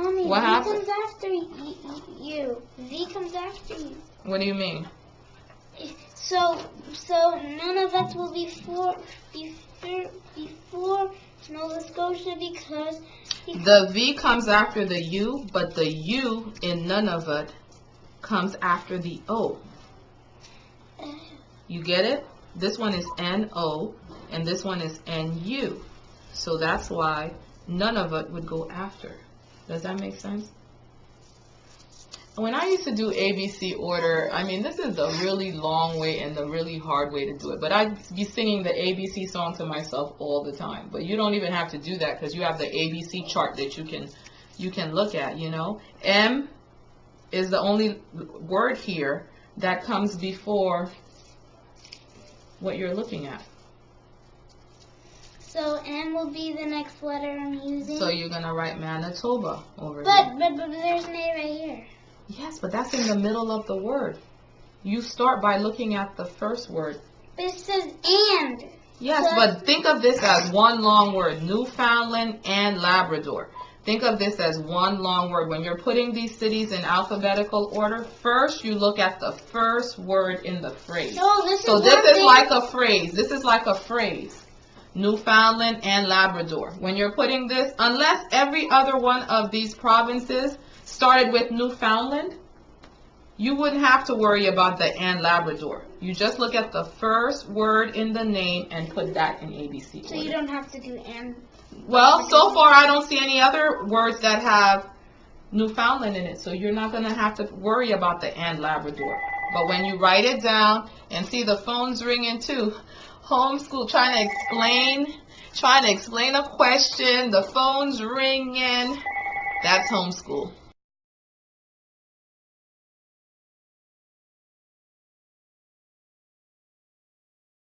Mommy, What V happened? comes after you. V comes after you. What do you mean? So none of us will be before Nova Scotia because The V comes after the U, but the U in Nunavut comes after the O. You get it? This one is N-O, and this one is N-U. So that's why Nunavut would go after. Does that make sense? When I used to do ABC order, I mean, this is the really long way and the really hard way to do it. But I'd be singing the ABC song to myself all the time. But you don't even have to do that because you have the ABC chart that you can look at, you know. M is the only word here that comes before what you're looking at. So M will be the next letter I'm using. So you're going to write Manitoba over here. But there's an A right here. Yes, but that's in the middle of the word. You start by looking at the first word. But it says and. Yes, So but think of this as one long word, Newfoundland and Labrador. Think of this as one long word. When you're putting these cities in alphabetical order, first you look at the first word in the phrase. No, this So is this one is thing. like a phrase. This is like a phrase. Newfoundland and Labrador. When you're putting this, unless every other one of these provinces started with Newfoundland, you wouldn't have to worry about the and Labrador. You just look at the first word in the name and put that in ABC So order. you don't have to do and. Well, so far I don't see any other words that have Newfoundland in it, so you're not going to have to worry about the and Labrador. But when you write it down and see the phone's ringing too, homeschool, trying to explain a question, the phone's ringing, that's homeschool.